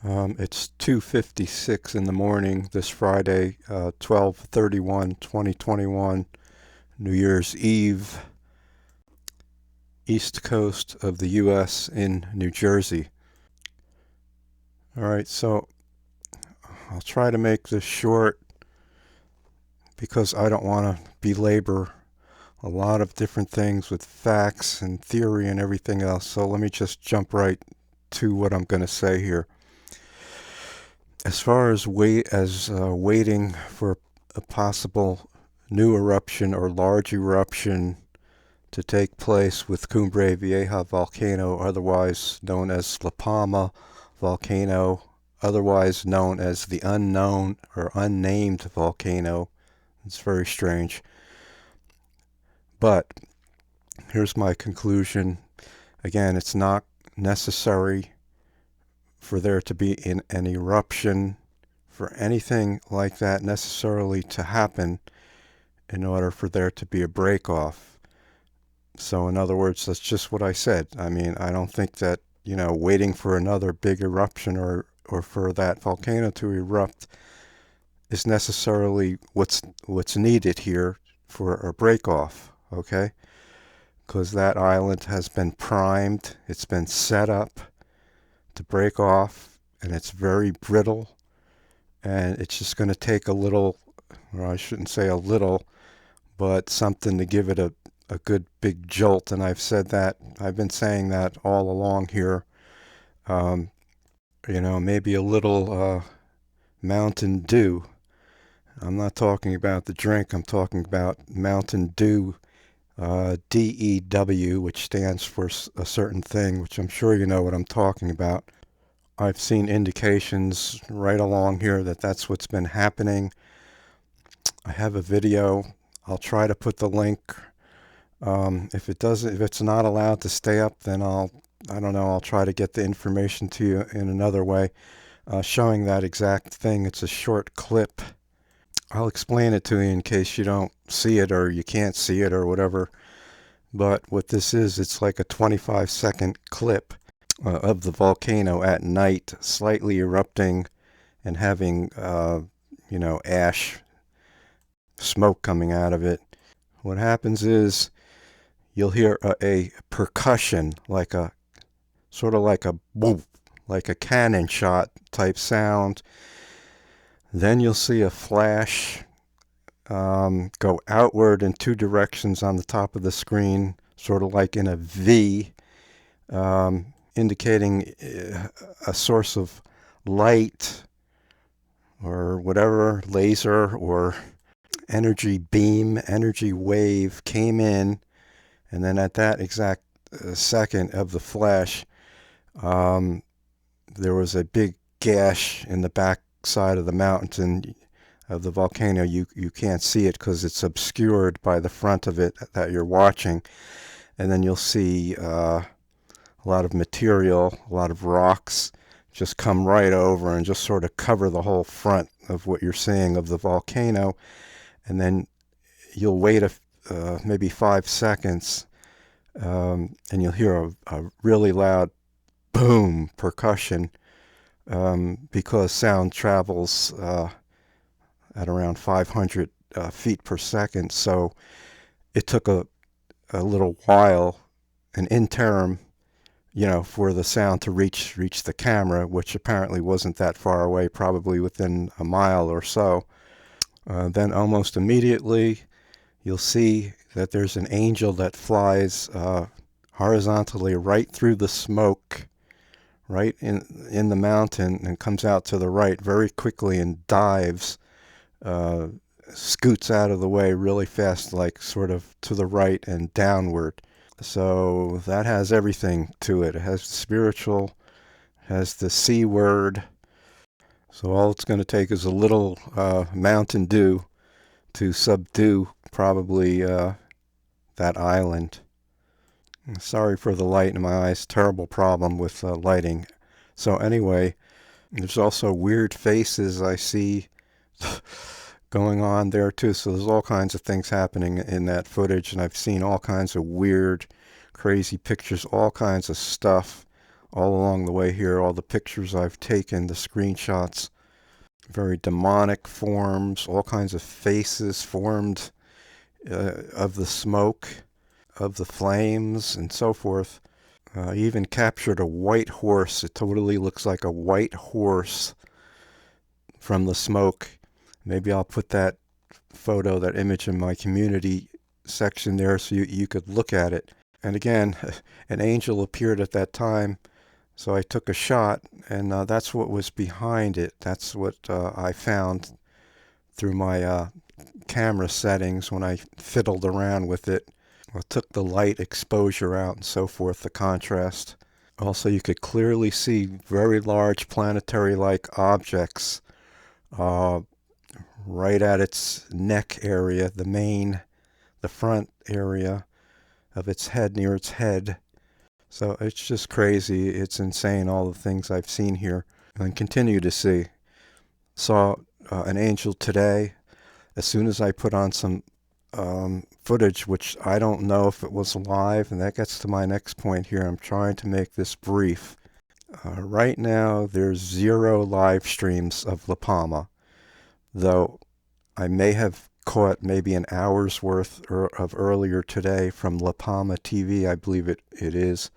It's 2:56 in the morning this Friday, 12/31/2021, New Year's Eve, East Coast of the U.S. in New Jersey. All right, so I'll try to make this short because I don't want to belabor a lot of different things with facts and theory and everything else. So let me just jump right to what I'm going to say here. As far as waiting for a possible new eruption or large eruption to take place with Cumbre Vieja volcano, otherwise known as La Palma volcano, otherwise known as the unknown or unnamed volcano. It's very strange. But here's my conclusion. Again, it's not necessary for there to be an eruption, for anything like that necessarily to happen in order for there to be a break off. So in other words, that's just what I said. I mean, I don't think that, waiting for another big eruption or for that volcano to erupt is necessarily what's needed here for a break off, okay? Because that island has been primed, it's been set up to break off, and it's very brittle, and it's just going to take a little, or I shouldn't say a little, but something to give it a good big jolt. And I've been saying that all along here. Maybe a little Mountain Dew. I'm not talking about the drink, I'm talking about Mountain Dew, DEW, which stands for a certain thing, which I'm sure you know what I'm talking about. I've seen indications right along here that that's what's been happening. I have a video. I'll try to put the link. If it's not allowed to stay up, then I don't know, I'll try to get the information to you in another way, showing that exact thing. It's a short clip. I'll explain it to you in case you don't see it or you can't see it or whatever. But what this is, it's like a 25-second clip of the volcano at night, slightly erupting and having, ash, smoke coming out of it. What happens is you'll hear a percussion, like a sort of like a boom, like a cannon shot type sound. Then you'll see a flash go outward in two directions on the top of the screen, sort of like in a V, indicating a source of light or whatever, laser or energy beam, energy wave came in, and then at that exact second of the flash, there was a big gash in the back side of the mountain of the volcano. You can't see it because it's obscured by the front of it that you're watching, and then you'll see a lot of material, a lot of rocks just come right over and just sort of cover the whole front of what you're seeing of the volcano. And then you'll wait maybe 5 seconds, and you'll hear a really loud boom percussion, because sound travels at around 500 feet per second. So it took a little while, an interim, for the sound to reach the camera, which apparently wasn't that far away, probably within a mile or so. Then almost immediately, you'll see that there's an angel that flies horizontally right through the smoke, right in the mountain, and comes out to the right very quickly and dives, scoots out of the way really fast, like sort of to the right and downward. So that has everything to it. It has spiritual, has the C word. So all it's going to take is a little Mountain Dew to subdue probably that island. Sorry for the light in my eyes. Terrible problem with lighting. So anyway, there's also weird faces I see going on there too. So there's all kinds of things happening in that footage, and I've seen all kinds of weird, crazy pictures, all kinds of stuff, all along the way here, all the pictures I've taken, the screenshots, very demonic forms, all kinds of faces formed of the smoke, of the flames, and so forth. I even captured a white horse. It totally looks like a white horse from the smoke. Maybe I'll put that photo, that image in my community section there so you could look at it. And again, an angel appeared at that time, so I took a shot, and that's what was behind it. That's what I found through my camera settings when I fiddled around with it. I took the light exposure out and so forth, the contrast. Also, you could clearly see very large planetary-like objects uh, right at its neck area, the front area of its head, near its head. So it's just crazy. It's insane, all the things I've seen here and continue to see. Saw an angel today. As soon as I put on some footage, which I don't know if it was live, and that gets to my next point here. I'm trying to make this brief. Right now, there's 0 live streams of La Palma, though I may have caught maybe an hour's worth of earlier today from La Palma TV, I believe it is.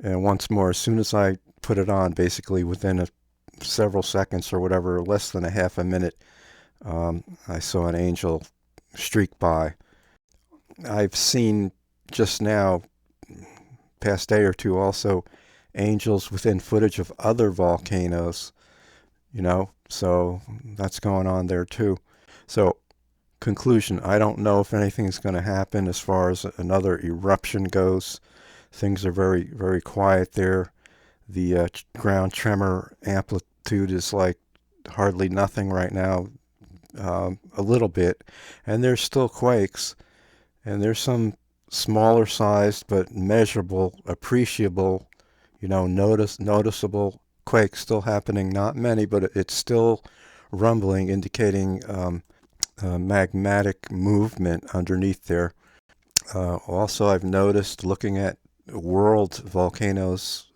And once more, as soon as I put it on, basically within several seconds or whatever, less than a half a minute, I saw an angel streak by. I've seen just now, past day or two, also angels within footage of other volcanoes, so that's going on there too. So, conclusion, I don't know if anything's going to happen as far as another eruption goes. Things are very, very quiet there. The ground tremor amplitude is like hardly nothing right now, a little bit, and there's still quakes, and there's some smaller sized but measurable, appreciable, noticeable quakes still happening. Not many, but it's still rumbling, indicating magmatic movement underneath there. Also, I've noticed, looking at world volcanoes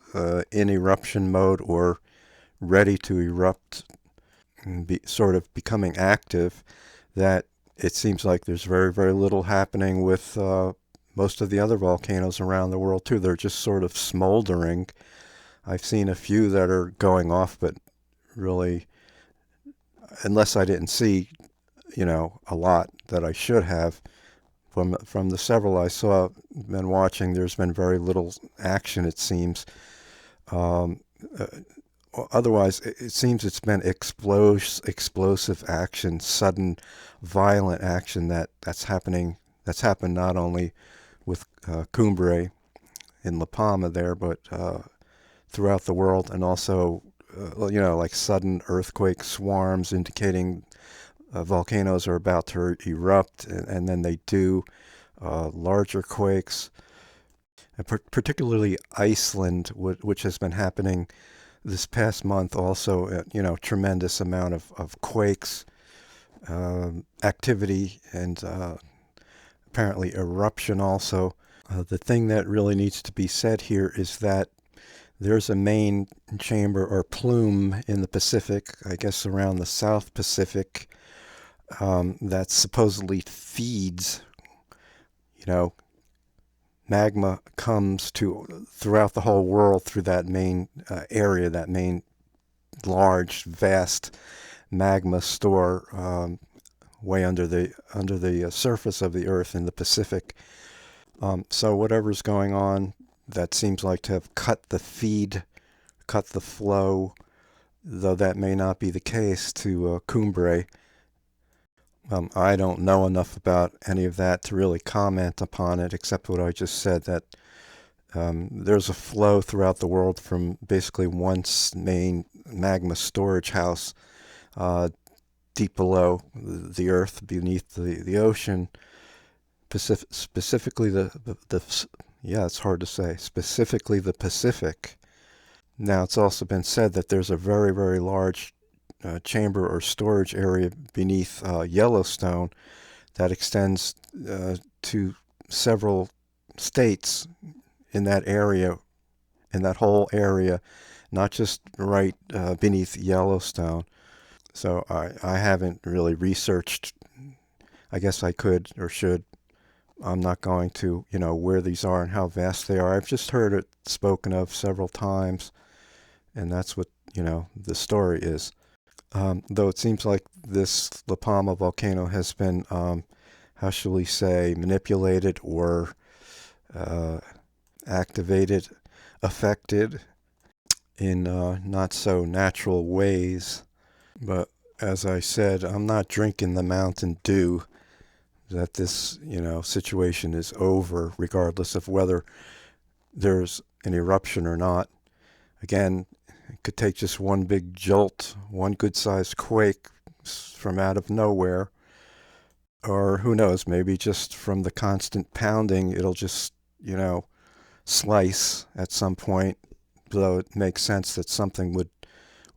in eruption mode or ready to erupt, sort of becoming active, that it seems like there's very, very little happening with most of the other volcanoes around the world too. They're just sort of smoldering. I've seen a few that are going off, but really, unless I didn't see, a lot that I should have, from the several I saw, been watching, there's been very little action, it seems. Um, uh, Otherwise, it seems it's been explosive action, sudden, violent action that's happening. That's happened not only with Cumbre in La Palma there, but throughout the world, and also, like sudden earthquake swarms indicating volcanoes are about to erupt, and then they do. Larger quakes, and particularly Iceland, which has been happening this past month also. Tremendous amount of quakes, activity, and apparently eruption also. The thing that really needs to be said here is that there's a main chamber or plume in the Pacific, I guess around the South Pacific, that supposedly feeds, magma comes throughout the whole world through that main area, that main large, vast magma store, way under the surface of the Earth in the Pacific. So whatever's going on, that seems like to have cut the feed, cut the flow, though that may not be the case to Cumbre. I don't know enough about any of that to really comment upon it, except what I just said, that there's a flow throughout the world from basically one main magma storage house deep below the earth, beneath the ocean, specifically it's hard to say, specifically the Pacific. Now, it's also been said that there's a very, very large chamber or storage area beneath Yellowstone that extends to several states in that area, in that whole area, not just right beneath Yellowstone. So I haven't really researched. I guess I could or should. I'm not going to, where these are and how vast they are. I've just heard it spoken of several times, and that's what, the story is. Though it seems like this La Palma volcano has been, how shall we say, manipulated or uh, activated, affected in not so natural ways. But as I said, I'm not drinking the Mountain Dew that this, situation is over, regardless of whether there's an eruption or not. Again, it could take just one big jolt, one good-sized quake from out of nowhere, or who knows, maybe just from the constant pounding, it'll just, slice at some point, though it makes sense that something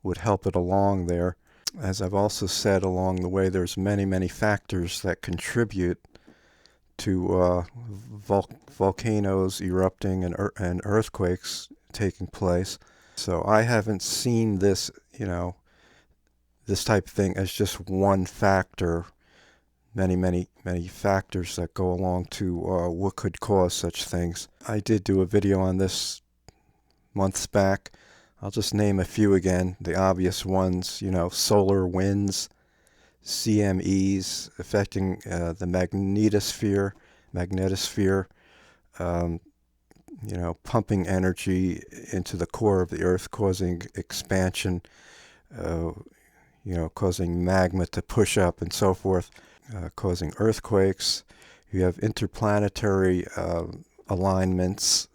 would help it along there. As I've also said along the way, there's many, many factors that contribute to volcanoes erupting and earthquakes taking place. So I haven't seen this, this type of thing as just one factor. Many, many, many factors that go along to what could cause such things. I did do a video on this months back. I'll just name a few again. The obvious ones, solar winds, CMEs affecting the magnetosphere, pumping energy into the core of the Earth, causing expansion, causing magma to push up and so forth, causing earthquakes. You have interplanetary alignments,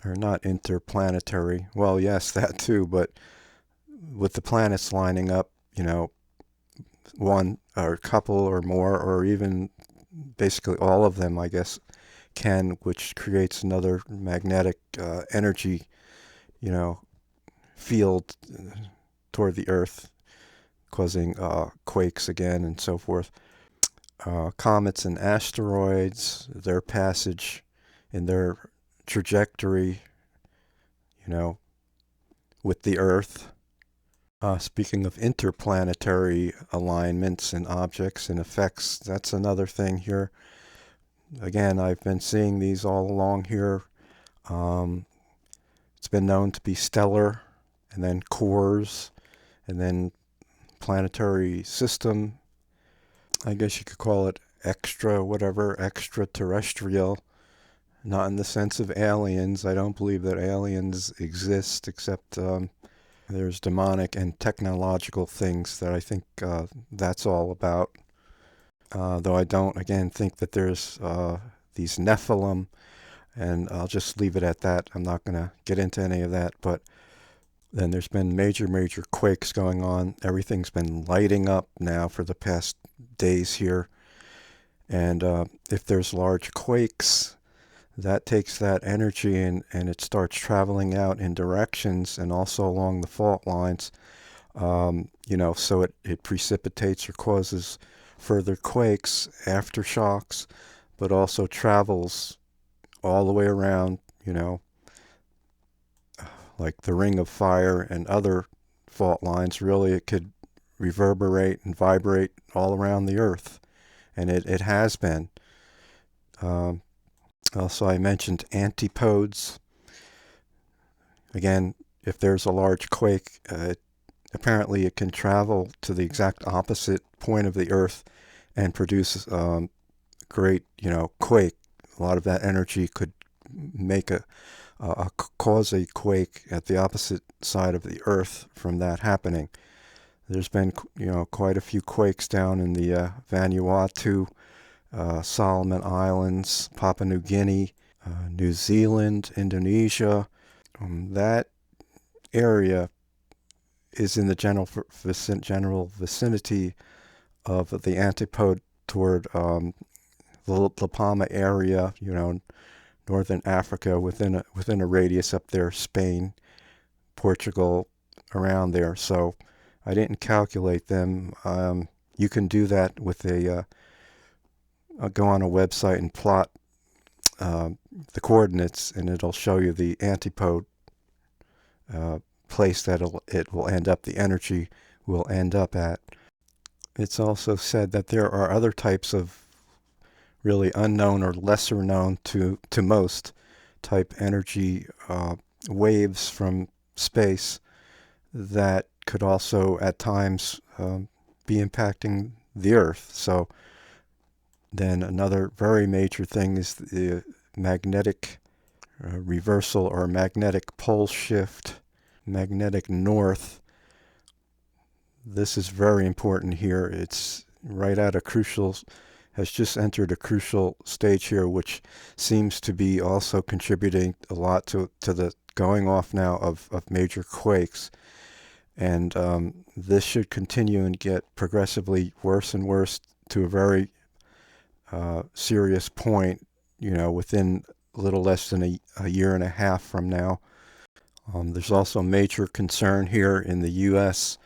or not interplanetary. Well, yes, that too, but with the planets lining up, one or a couple or more, or even basically all of them, I guess, which creates another magnetic energy, field toward the Earth, causing quakes again and so forth. Comets and asteroids, their passage in their trajectory, with the Earth. Speaking of interplanetary alignments and objects and effects, that's another thing here. Again, I've been seeing these all along here. It's been known to be stellar, and then cores, and then planetary system. I guess you could call it extraterrestrial. Not in the sense of aliens. I don't believe that aliens exist, except there's demonic and technological things that I think that's all about. Though I don't, again, think that there's these Nephilim, and I'll just leave it at that. I'm not going to get into any of that, but then there's been major, major quakes going on. Everything's been lighting up now for the past days here. And if there's large quakes, that takes that energy and it starts traveling out in directions and also along the fault lines, so it precipitates or causes further quakes, aftershocks, but also travels all the way around, like the Ring of Fire and other fault lines. Really, it could reverberate and vibrate all around the Earth, and it has been. Also, I mentioned antipodes. Again, if there's a large quake, apparently it can travel to the exact opposite point of the Earth and produce great, quake. A lot of that energy could make cause a quake at the opposite side of the Earth from that happening. There's been, quite a few quakes down in the Vanuatu, Solomon Islands, Papua New Guinea, New Zealand, Indonesia. That area is in the general vicinity of the antipode toward the La Palma area, northern Africa, within a radius up there, Spain, Portugal, around there. So I didn't calculate them. You can do that with go on a website and plot the coordinates, and it'll show you the antipode place that it will end up, the energy will end up at. It's also said that there are other types of really unknown or lesser known to most type energy waves from space that could also at times be impacting the Earth. So then another very major thing is the magnetic reversal or magnetic pole shift, magnetic north. This is very important here. It's right at a crucial, has just entered a crucial stage here, which seems to be also contributing a lot to the going off now of major quakes. And this should continue and get progressively worse and worse to a very serious point, within a little less than a year and a half from now. There's also major concern here in the U.S.,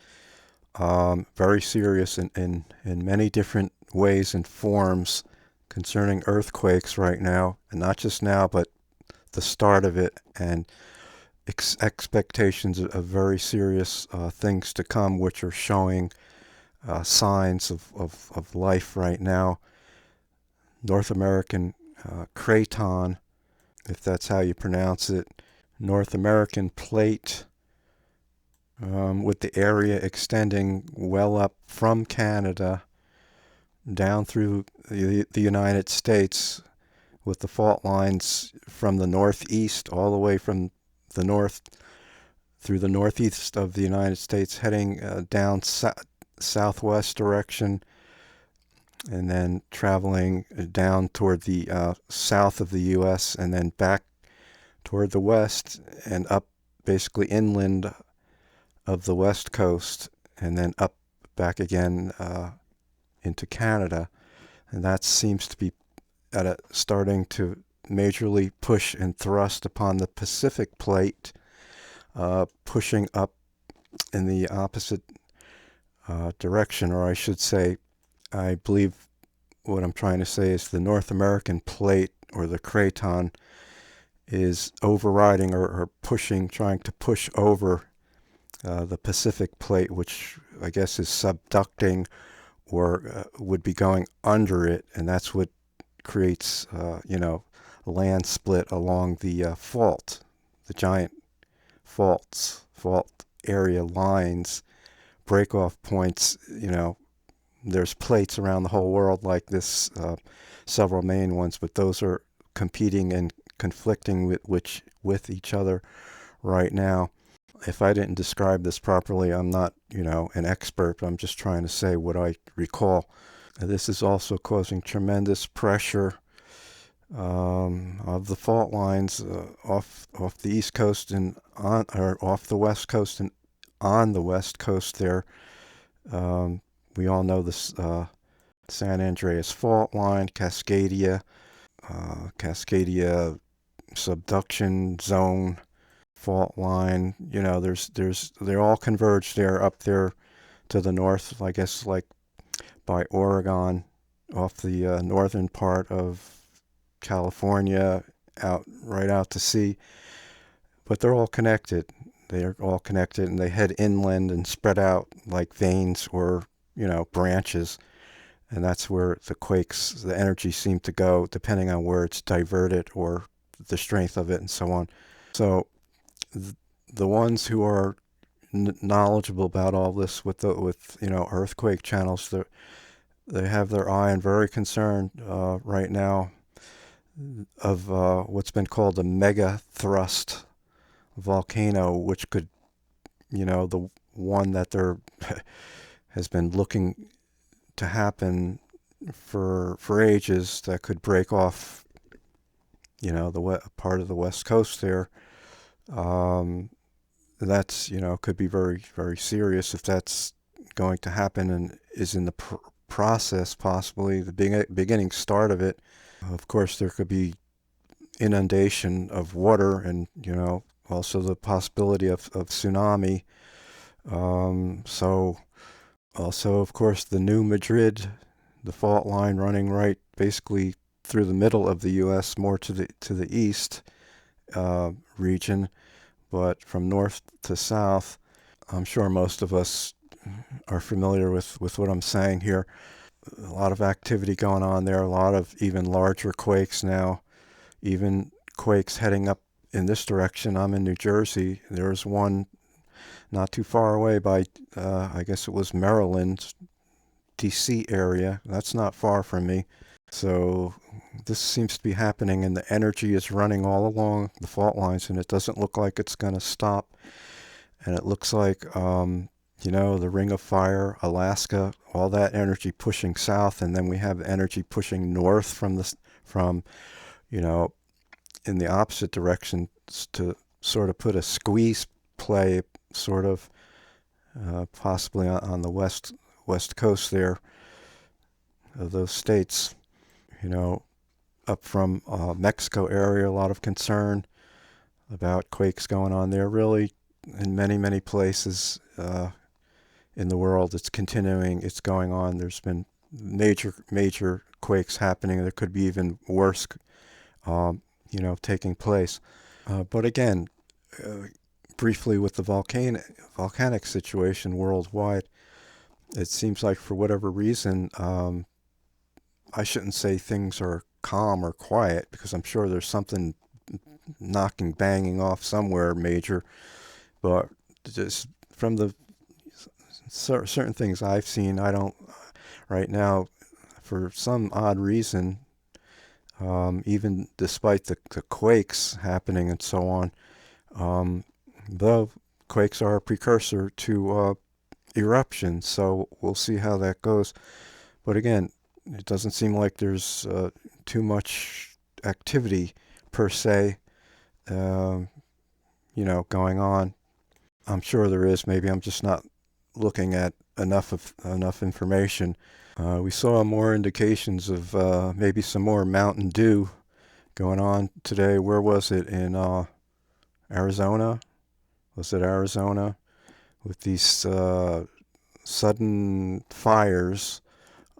very serious in many different ways and forms concerning earthquakes right now, and not just now, but the start of it, and expectations of very serious things to come, which are showing signs of life right now. North American craton, if that's how you pronounce it, North American plate, with the area extending well up from Canada down through the United States, with the fault lines from the northeast all the way from the north through the northeast of the United States, heading down southwest direction, and then traveling down toward the south of the U.S., and then back toward the west and up basically inland of the west coast, and then up back again into Canada. And that seems to be starting to majorly push and thrust upon the Pacific plate, pushing up in the opposite direction, or I should say, I believe what I'm trying to say is the North American plate, or the craton, is overriding or pushing, trying to push over the Pacific plate, which I guess is subducting or would be going under it, and that's what creates, land split along the fault, the giant fault area lines, break-off points. There's plates around the whole world like this, several main ones, but those are competing and conflicting with each other right now. If I didn't describe this properly, I'm not, an expert. I'm just trying to say what I recall. This is also causing tremendous pressure of the fault lines off the East Coast and off the West Coast and on the West Coast there. We all know this San Andreas fault line, Cascadia subduction zone fault line. They're all converged there up there to the north, I guess, like by Oregon, off the northern part of California, right out to sea. But they're all connected. They're all connected, and they head inland and spread out like veins or branches. And that's where the energy seem to go, depending on where it's diverted or the strength of it and so on. So the ones who are knowledgeable about all this with earthquake channels, they have their eye and very concerned right now of what's been called a mega thrust volcano, which could, the one that there has been looking to happen for ages, that could break off, the part of the west coast there. That's, could be very, very serious if that's going to happen and is in the process, possibly the beginning start of it. Of course, there could be inundation of water and, also the possibility of tsunami. So also, of course, the New Madrid, the fault line running right basically through the middle of the U.S., more to the east region, but from north to south, I'm sure most of us are familiar with what I'm saying here. A lot of activity going on there, a lot of even larger quakes now, even quakes heading up in this direction. I'm in New Jersey. There's one not too far away by, I guess it was Maryland, DC area. That's not far from me. So this seems to be happening, and the energy is running all along the fault lines, and it doesn't look like it's going to stop. And it looks like, the Ring of Fire, Alaska, all that energy pushing south, and then we have energy pushing north from in the opposite direction to sort of put a squeeze play, sort of possibly on the west coast there of those states. Up from Mexico area, a lot of concern about quakes going on there. Really, in many, many places in the world, it's continuing. It's going on. There's been major quakes happening. There could be even worse, taking place. But again, briefly with the volcanic situation worldwide, it seems like for whatever reason, I shouldn't say things are calm or quiet, because I'm sure there's something banging off somewhere major, but just from the certain things I've seen, I don't, right now, for some odd reason, even despite the quakes happening and so on, the quakes are a precursor to eruption, so we'll see how that goes. But again, it doesn't seem like there's too much activity per se, going on. I'm sure there is. Maybe I'm just not looking at enough information. We saw more indications of maybe some more Mountain Dew going on today. Where was it? In Arizona? Was it Arizona? With these sudden fires,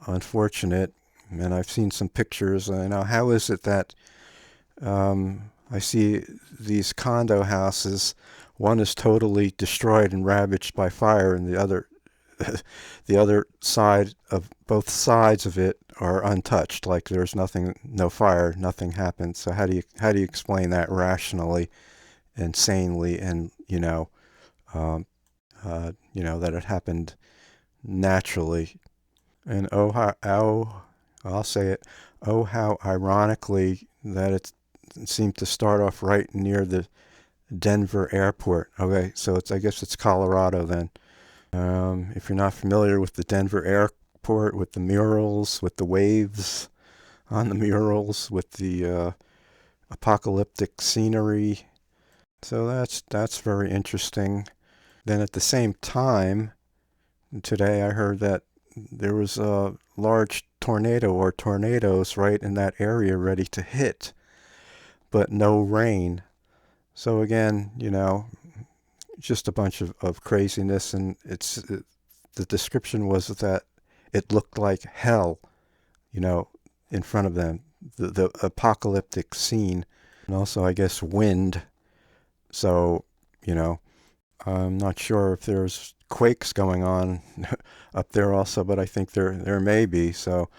unfortunate. And I've seen some pictures. How is it that I see these condo houses, one is totally destroyed and ravaged by fire, and the other side of both sides of it are untouched, like there's nothing, no fire, nothing happened. So how do you explain that rationally and sanely, and that it happened naturally? And I'll say it, how ironically that it seemed to start off right near the Denver airport. Okay, so I guess it's Colorado then. If you're not familiar with the Denver airport, with the murals, with the waves on the murals, with the apocalyptic scenery, so that's very interesting. Then at the same time, today I heard that there was a large tornado or tornadoes right in that area ready to hit, but no rain. So again, just a bunch of craziness, and the description was that it looked like hell, in front of them, the apocalyptic scene, and also I guess wind. So, I'm not sure if there's quakes going on up there also, but I think there may be. So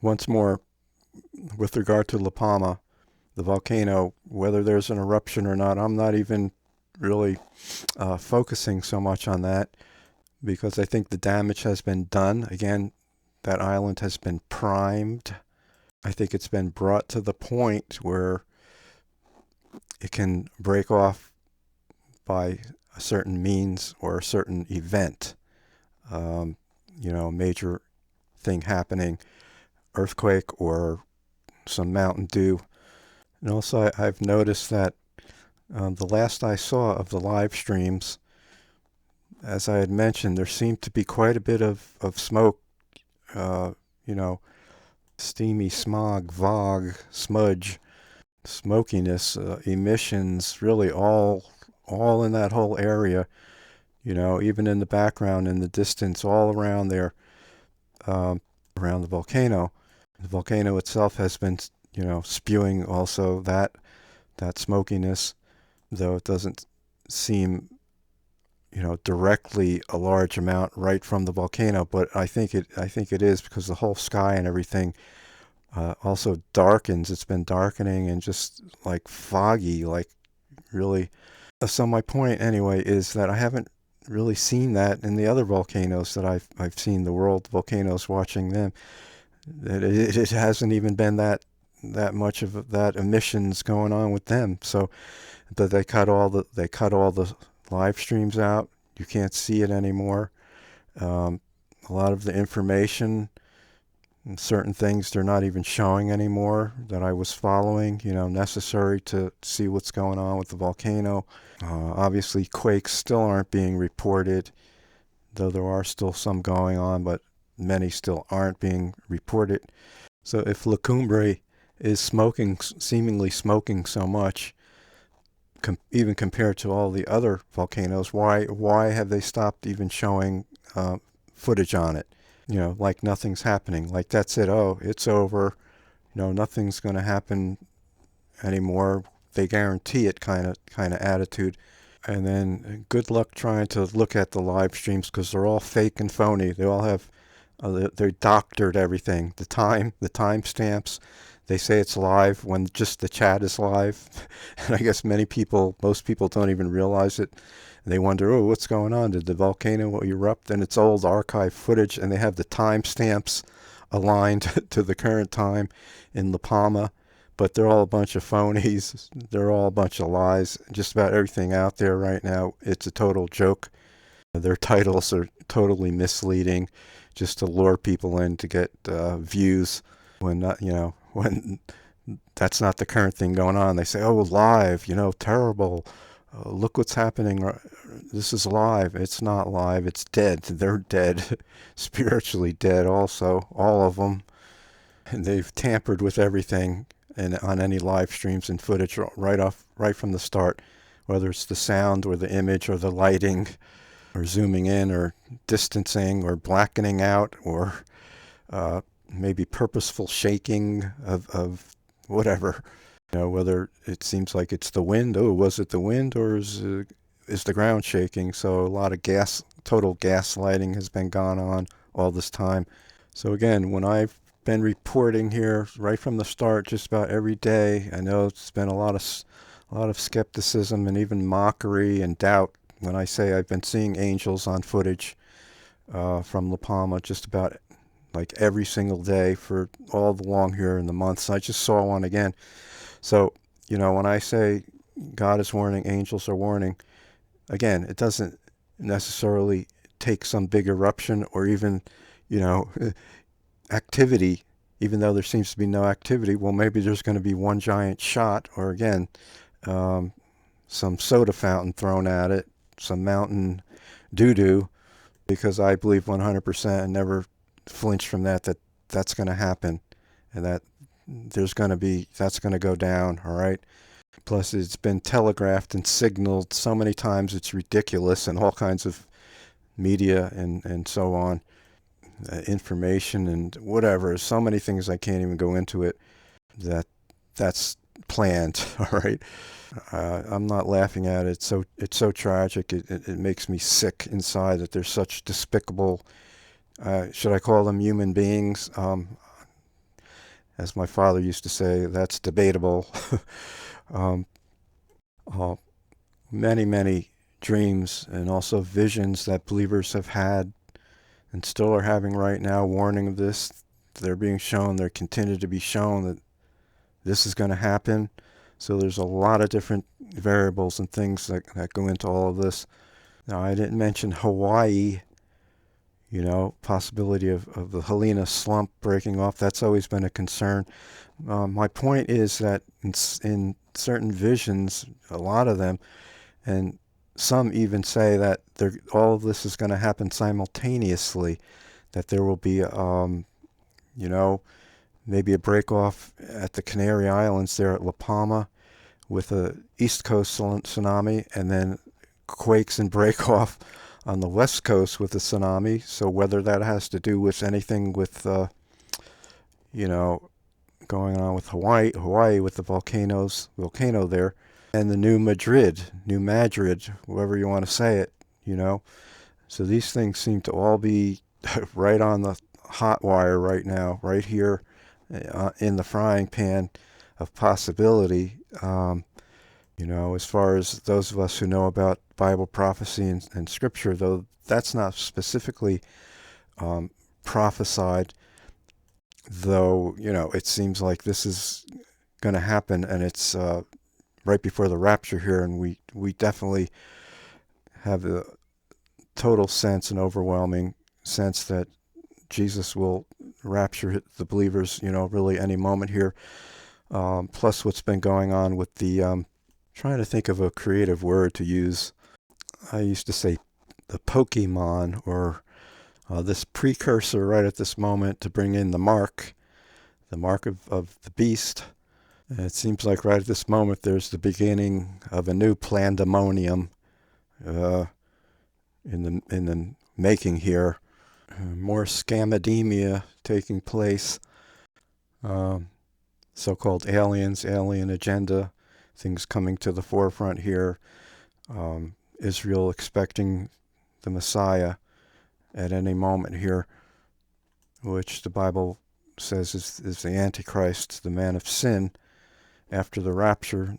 once more, with regard to La Palma, the volcano, whether there's an eruption or not, I'm not even really focusing so much on that, because I think the damage has been done. Again, that island has been primed. I think it's been brought to the point where it can break off by a certain means or a certain event. Major thing happening, earthquake or some Mountain Dew. And also I've noticed that the last I saw of the live streams, as I had mentioned, there seemed to be quite a bit of smoke, steamy smog, smudge, smokiness, emissions, really all in that whole area, even in the background, in the distance, all around there, around the volcano. The volcano itself has been, spewing also that smokiness. though it doesn't seem, directly a large amount right from the volcano. But I think it is, because the whole sky and everything also darkens. It's been darkening and just like foggy, like really. So my point anyway is that I haven't really seen that in the other volcanoes that I've seen, the world volcanoes, watching them. It hasn't even been that much of that emissions going on with them. So that they cut all the live streams out. You can't see it anymore. Um, a lot of the information and certain things they're not even showing anymore that I was following, necessary to see what's going on with the volcano. Obviously, quakes still aren't being reported, though there are still some going on, but many still aren't being reported. So if La Cumbre is seemingly smoking so much, even compared to all the other volcanoes, why have they stopped even showing footage on it? Like nothing's happening. Like that's it. Oh, it's over. Nothing's going to happen anymore. They guarantee it, kind of attitude. And then good luck trying to look at the live streams, because they're all fake and phony. They all have they doctored everything. The time stamps. They say it's live when just the chat is live, and I guess most people don't even realize it. And they wonder, oh, what's going on? Did the volcano erupt? And it's old archive footage, and they have the time stamps aligned to the current time in La Palma. But they're all a bunch of phonies. They're all a bunch of lies. Just about everything out there right now, it's a total joke. Their titles are totally misleading, just to lure people in to get views. When not, when that's not the current thing going on. They say, "Oh, live, terrible. Look what's happening. This is live." It's not live. It's dead. They're dead, spiritually dead. Also, all of them. And they've tampered with everything, and on any live streams and footage right from the start, whether it's the sound or the image or the lighting, or zooming in or distancing or blackening out, or maybe purposeful shaking of whatever. Whether it seems like it's the wind. Oh, was it the wind, or is the ground shaking? So a lot of total gaslighting has been gone on all this time. So again, when I've been reporting here right from the start, just about every day, I know it's been a lot of skepticism and even mockery and doubt when I say I've been seeing angels on footage from La Palma just about like every single day for all along here in the months. I just saw one again. So, when I say God is warning, angels are warning, again, it doesn't necessarily take some big eruption or even, activity, even though there seems to be no activity. Well, maybe there's going to be one giant shot, or again, some soda fountain thrown at it, some mountain doo-doo, because I believe 100% and never flinch from that's going to happen, and that's going to go down, all right? Plus, it's been telegraphed and signaled so many times, it's ridiculous, and all kinds of media and so on, information and whatever. So many things I can't even go into it. That's planned, all right? I'm not laughing at it. It's so tragic. It makes me sick inside that there's such despicable, should I call them human beings? As my father used to say, that's debatable. um, many dreams and also visions that believers have had and still are having right now, warning of this. They're being shown, they continue to be shown that this is going to happen. So there's a lot of different variables and things that go into all of this. Now, I didn't mention Hawaii, possibility of the Helena slump breaking off. That's always been a concern. My point is that in certain visions, a lot of them, and some even say that all of this is going to happen simultaneously, that there will be, maybe a break off at the Canary Islands there at La Palma with a East Coast tsunami, and then quakes and break off on the West Coast with a tsunami. So whether that has to do with anything with, going on with Hawaii with the volcano there, and the New Madrid, however you want to say it, you know. So these things seem to all be right on the hot wire right now, right here in the frying pan of possibility. As far as those of us who know about Bible prophecy and Scripture, though that's not specifically um, prophesied, though, it seems like this is going to happen, and it's right before the rapture here, and we definitely have the total sense and overwhelming sense that Jesus will rapture the believers, really any moment here. Plus what's been going on with the, trying to think of a creative word to use. I used to say the Pokemon, or this precursor right at this moment to bring in the mark of the beast. And it seems like right at this moment there's the beginning of a new pandemonium in the making here. More scamedemia taking place. So-called aliens, alien agenda, things coming to the forefront here. Israel expecting the Messiah at any moment here, which the Bible says is the Antichrist, the man of sin, after the rapture,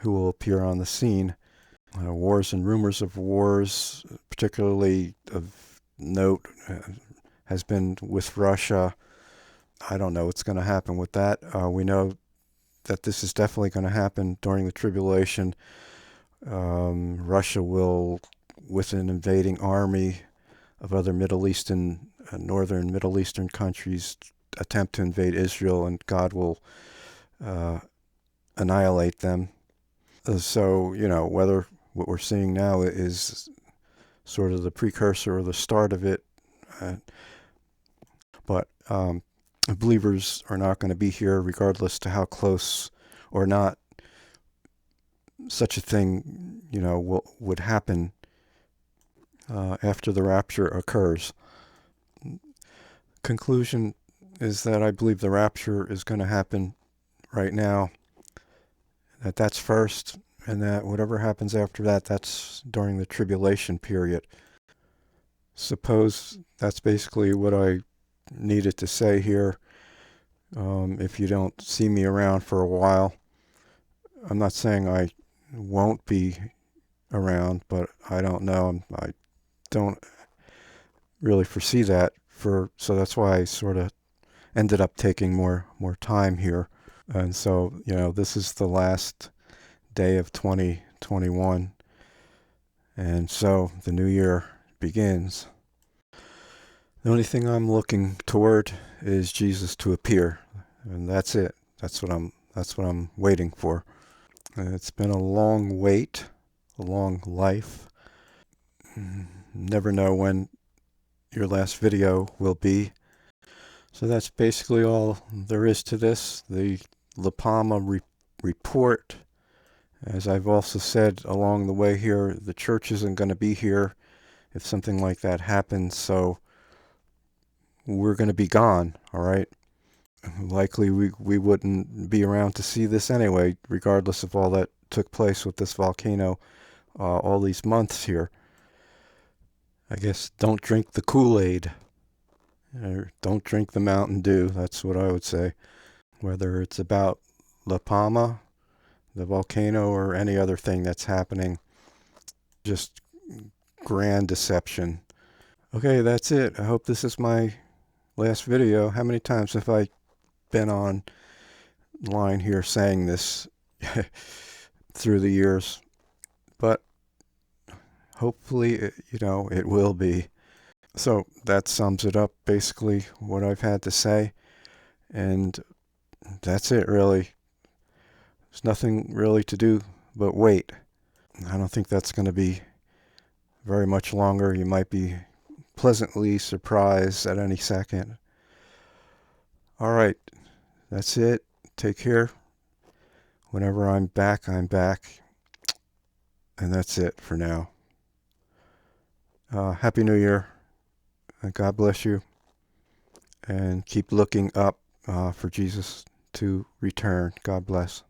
who will appear on the scene. Wars and rumors of wars, particularly of note, has been with Russia. I don't know what's going to happen with that. We know that this is definitely going to happen during the tribulation. Russia will, with an invading army of other northern Middle Eastern countries, attempt to invade Israel, and God will annihilate them. So, whether what we're seeing now is sort of the precursor or the start of it, but believers are not going to be here regardless to how close or not such a thing, would happen after the rapture occurs. Conclusion is that I believe the rapture is going to happen right now, that's first, and that whatever happens after that, that's during the tribulation period. Suppose that's basically what I needed to say here. If you don't see me around for a while, I'm not saying I won't be around, but I don't know. I don't really foresee that, so that's why I sort of ended up taking more time here. And so, this is the last day of 2021, and so the new year begins. The only thing I'm looking toward is Jesus to appear, and that's it. That's what I'm waiting for. It's been a long wait, a long life. Never know when your last video will be. So that's basically all there is to this. The La Palma report. As I've also said along the way here, the church isn't going to be here if something like that happens, so we're going to be gone, all right? Likely we wouldn't be around to see this anyway, regardless of all that took place with this volcano all these months here. I guess don't drink the Kool-Aid, or don't drink the Mountain Dew. That's what I would say. Whether it's about La Palma, the volcano, or any other thing that's happening, just grand deception. Okay, that's it. I hope this is my last video. How many times have I been on line here saying this through the years? But hopefully, it will be. So that sums it up, basically, what I've had to say. And that's it, really. There's nothing really to do but wait. I don't think that's going to be very much longer. You might be pleasantly surprised at any second. All right, that's it. Take care. Whenever I'm back, I'm back. And that's it for now. Happy New Year. And God bless you. And keep looking up for Jesus to return. God bless.